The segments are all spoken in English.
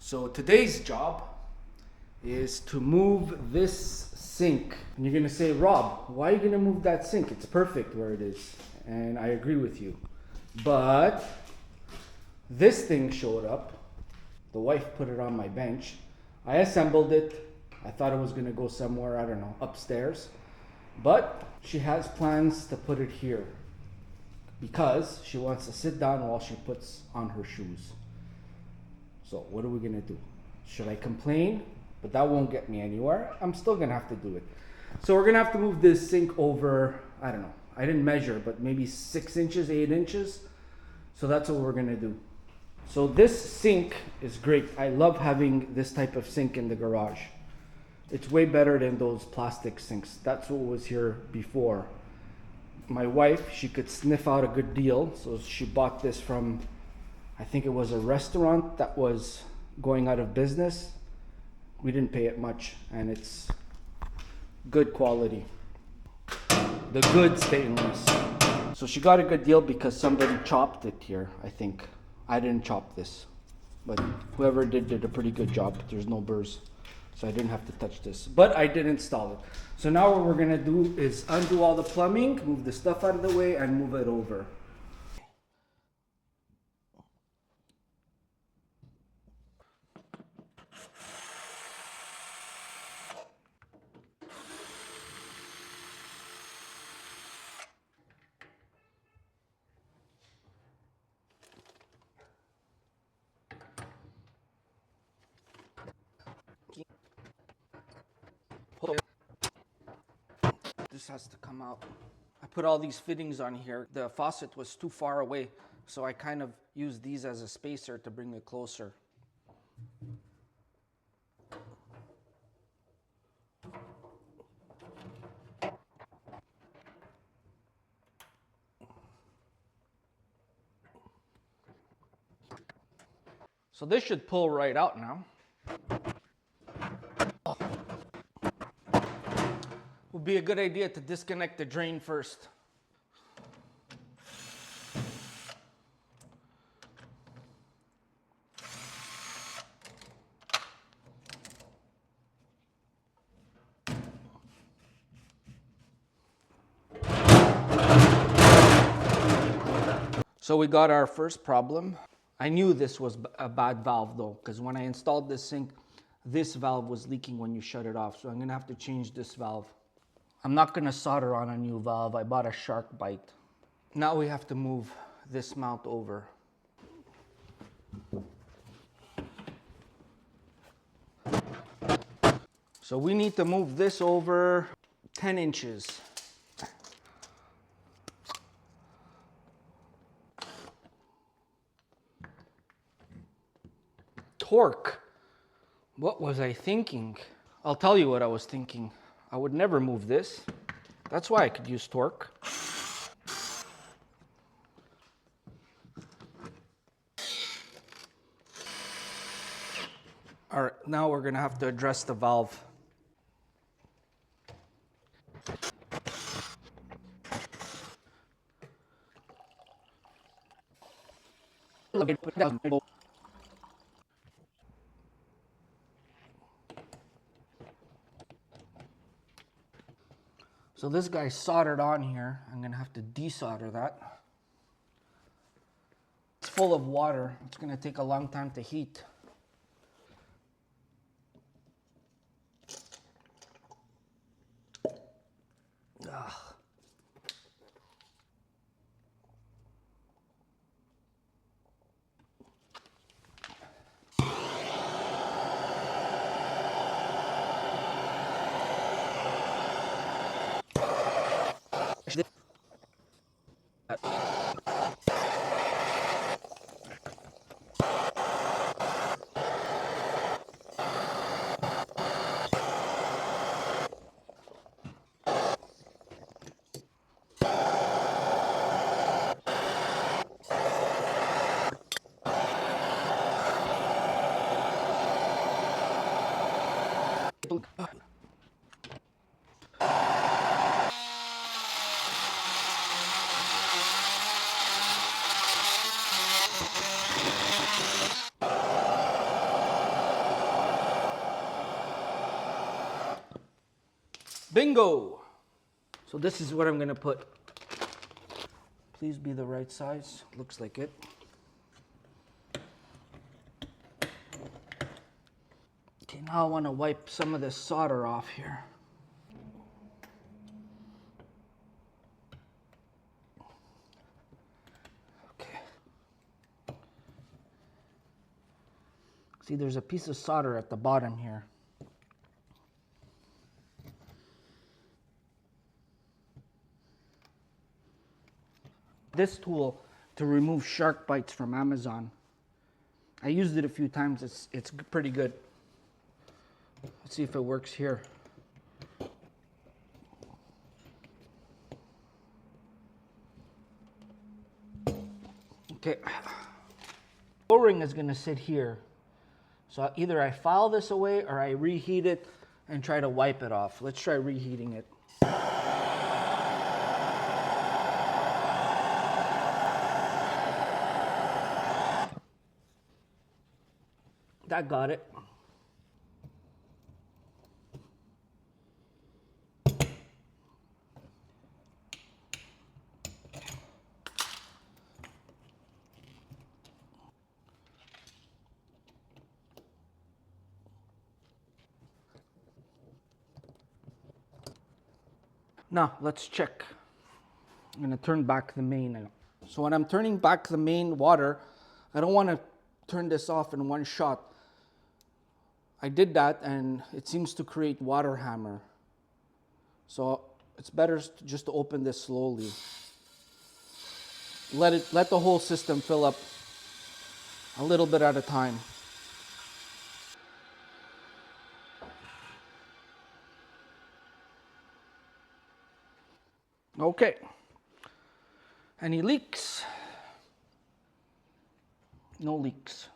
So today's job is to move this sink. And you're gonna say, Rob, why are you gonna move that sink? It's perfect where it is. And I agree with you. But this thing showed up. The wife put it on my bench. I assembled it. I thought it was gonna go somewhere, I don't know, upstairs. But she has plans to put it here because she wants to sit down while she puts on her shoes. So what are we gonna do? Should I complain? But that won't get me anywhere. I'm still gonna have to do it. So we're gonna have to move this sink over, I don't know, I didn't measure, but maybe 6 inches, 8 inches. So that's what we're gonna do. So this sink is great. I love having this type of sink in the garage. It's way better than those plastic sinks. That's what was here before. My wife, she could sniff out a good deal. So she bought this from, I think it was a restaurant that was going out of business. We didn't pay it much, and it's good quality. The good stainless. So she got a good deal because somebody chopped it here, I think. I didn't chop this, but whoever did a pretty good job. There's no burrs, so I didn't have to touch this. But I did install it. So now what we're gonna do is undo all the plumbing, move the stuff out of the way, and move it over. This has to come out. I put all these fittings on here. The faucet was too far away, so I kind of used these as a spacer to bring it closer. So this should pull right out now. Would be a good idea to disconnect the drain first. So we got our first problem. I knew this was a bad valve though, because when I installed this sink, this valve was leaking when you shut it off. So I'm gonna have to change this valve. I'm not gonna solder on a new valve. I bought a SharkBite. Now we have to move this mount over. So we need to move this over 10 inches. Torque. What was I thinking? I'll tell you what I was thinking. I would never move this. That's why I could use torque. All right, now we're gonna have to address the valve. So this guy's soldered on here. I'm gonna have to desolder that. It's full of water. It's gonna take a long time to heat. Ugh. Bingo! So this is what I'm gonna put. Please be the right size. Looks like it. Okay, now I wanna wipe some of this solder off here. Okay. See, there's a piece of solder at the bottom here. This tool to remove shark bites from Amazon. I used it a few times. It's pretty good. Let's see if it works here. Okay. O-ring is going to sit here. So either I file this away or I reheat it and try to wipe it off. Let's try reheating it. That got it. Now, let's check. I'm going to turn back the main. So when I'm turning back the main water, I don't want to turn this off in one shot. I did that and it seems to create water hammer. So it's better just to open this slowly. Let the whole system fill up a little bit at a time. Okay. Any leaks? No leaks.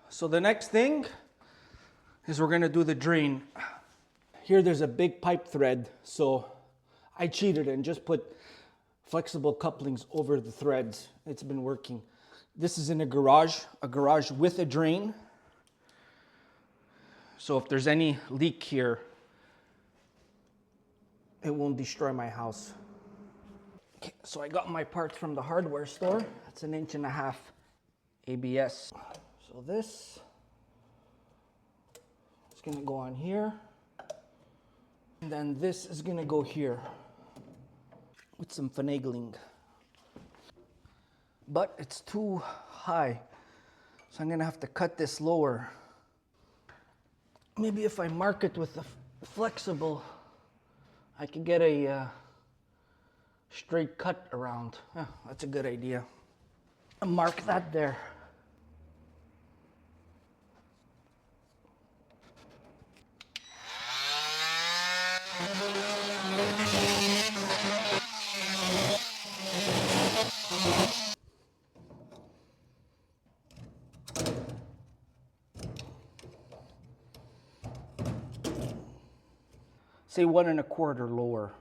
So the next thing is we're gonna do the drain. Here there's a big pipe thread, so I cheated and just put flexible couplings over the threads. It's been working. This is in a garage with a drain. So if there's any leak here, it won't destroy my house. Okay, so I got my parts from the hardware store. It's 1.5 inch ABS. So this is gonna go on here. And then this is gonna go here with some finagling. But it's too high, so I'm gonna have to cut this lower. Maybe if I mark it with a flexible, I could get a straight cut around. Yeah, that's a good idea. I'll mark that there. Say 1 1/4 lower.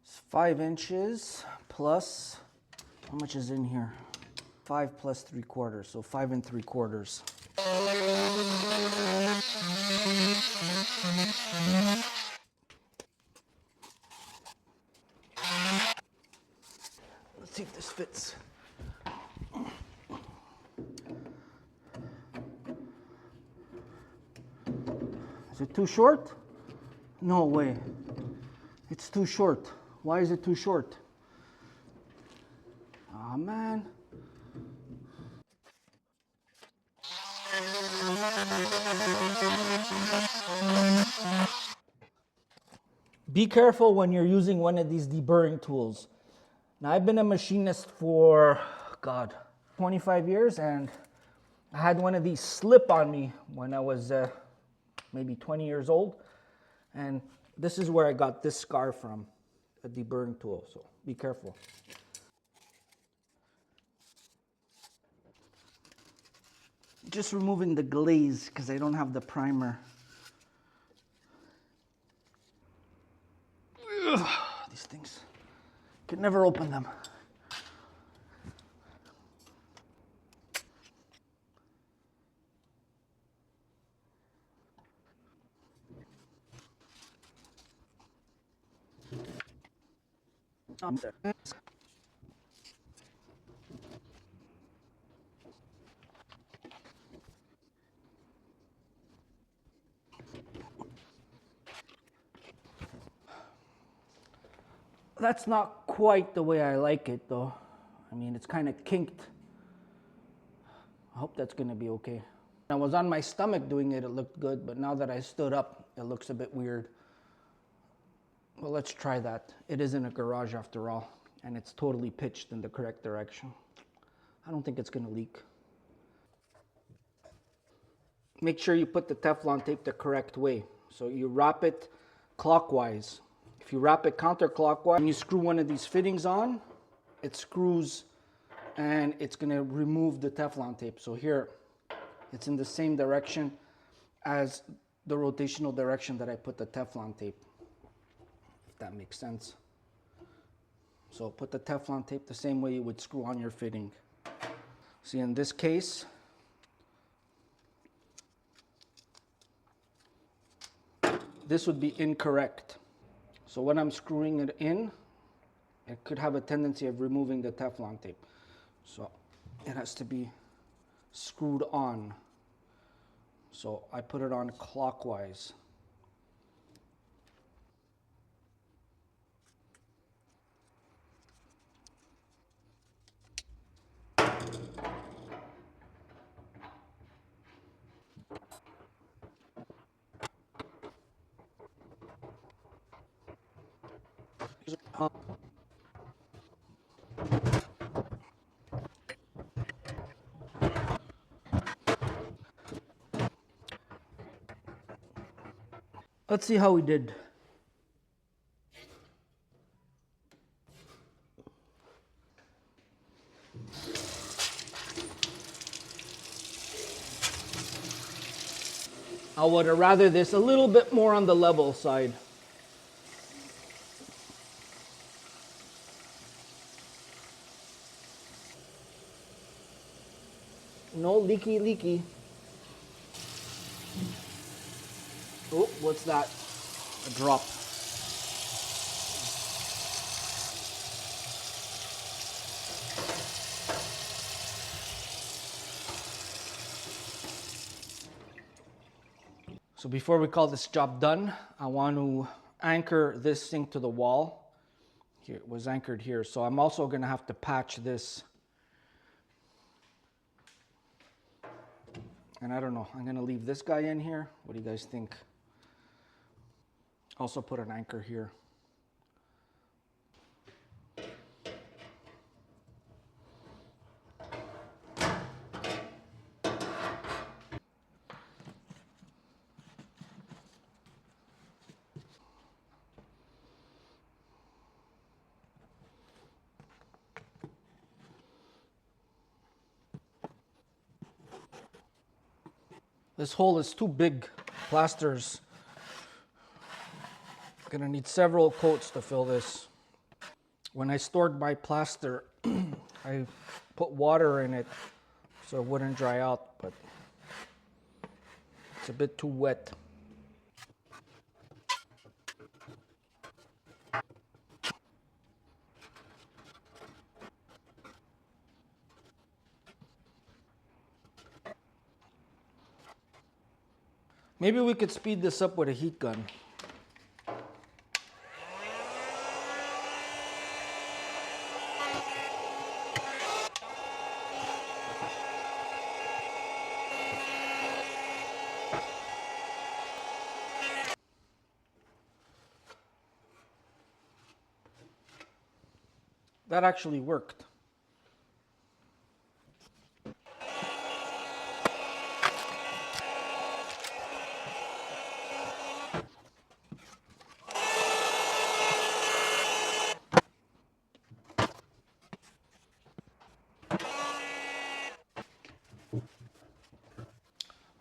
It's 5 inches plus, how much is in here? 5 plus 3/4, so 5 3/4. Let's see if this fits. Is it too short? No way. It's too short. Why is it too short? Aw, man. Be careful when you're using one of these deburring tools. Now, I've been a machinist for, God, 25 years, and I had one of these slip on me when I was maybe 20 years old. And this is where I got this scar from, a deburring tool, so be careful. Just removing the glaze because I don't have the primer. Ugh, these things, can never open them. That's not quite the way I like it, though. I mean, it's kind of kinked. I hope that's gonna be okay. I was on my stomach doing it, it looked good, but now that I stood up, it looks a bit weird. Well, let's try that. It is in a garage after all, and it's totally pitched in the correct direction. I don't think it's gonna leak. Make sure you put the Teflon tape the correct way. So you wrap it clockwise. If you wrap it counterclockwise, when you screw one of these fittings on, it screws and it's gonna remove the Teflon tape. So here, it's in the same direction as the rotational direction that I put the Teflon tape, if that makes sense. So put the Teflon tape the same way you would screw on your fitting. See, in this case, this would be incorrect. So when I'm screwing it in, it could have a tendency of removing the Teflon tape. So it has to be screwed on. So I put it on clockwise. Let's see how we did. I would have rather this a little bit more on the level side. No leaky, leaky. Oh, what's that? A drop. So before we call this job done, I want to anchor this sink to the wall. Here, it was anchored here. So I'm also going to have to patch this. And I don't know, I'm going to leave this guy in here. What do you guys think? Also put an anchor here. This hole is too big. Plaster's gonna need several coats to fill this. When I stored my plaster, I put water in it so it wouldn't dry out, but it's a bit too wet. Maybe we could speed this up with a heat gun. That actually worked.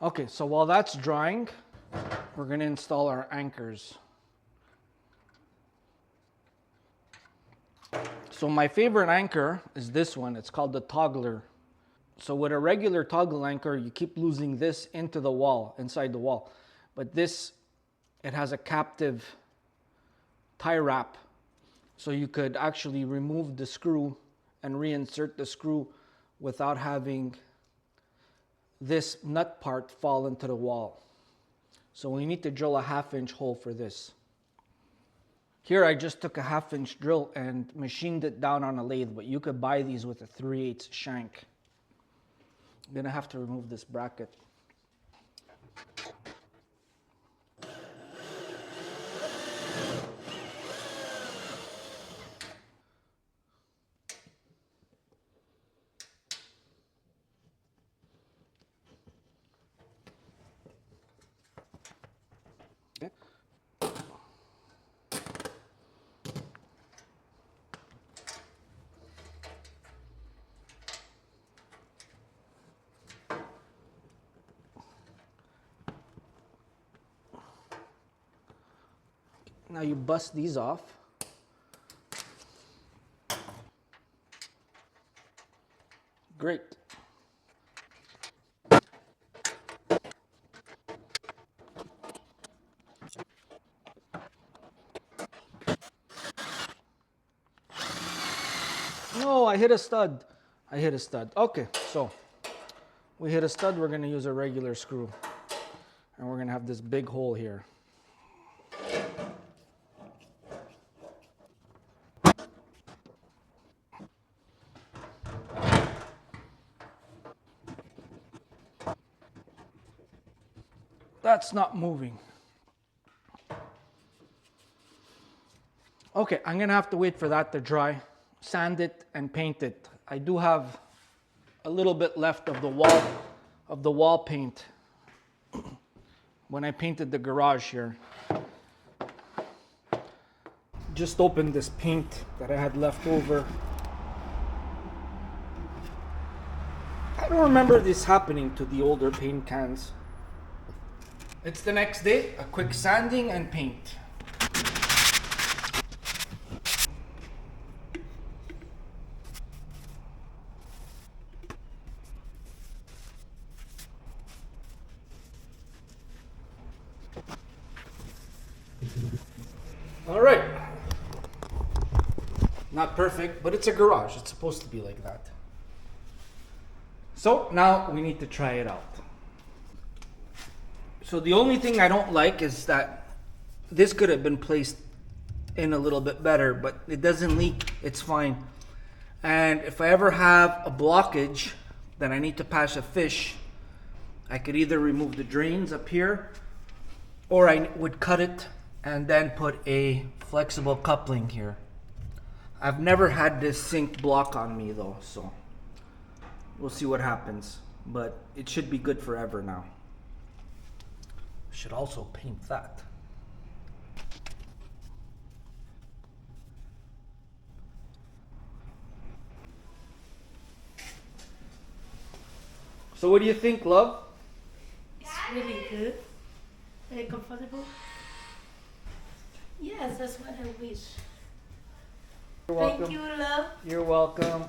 Okay, so while that's drying, we're going to install our anchors. So my favorite anchor is this one. It's called the toggler. So with a regular toggle anchor, you keep losing this into the wall, inside the wall. But this, it has a captive tie wrap. So you could actually remove the screw and reinsert the screw without having this nut part fall into the wall. So we need to drill a 1/2 inch hole for this. Here I just took a 1/2 inch drill and machined it down on a lathe, but you could buy these with a 3/8 shank. I'm gonna have to remove this bracket. Okay. Now you bust these off. Great. No, I hit a stud. I hit a stud. Okay, so we hit a stud. We're going to use a regular screw. And we're going to have this big hole here. That's not moving. Okay, I'm gonna have to wait for that to dry, sand it and paint it. I do have a little bit left of the wall paint when I painted the garage here. Just opened this paint that I had left over. I don't remember this happening to the older paint cans. It's the next day, a quick sanding and paint. All right. Not perfect, but it's a garage. It's supposed to be like that. So now we need to try it out. So the only thing I don't like is that this could have been placed in a little bit better, but it doesn't leak. It's fine. And if I ever have a blockage that I need to pass a fish, I could either remove the drains up here, or I would cut it and then put a flexible coupling here. I've never had this sink block on me though, so we'll see what happens. But it should be good forever now. Should also paint that. So what do you think, love? It's really good. Very comfortable. Yes, that's what I wish. You're welcome. Thank you, love. You're welcome.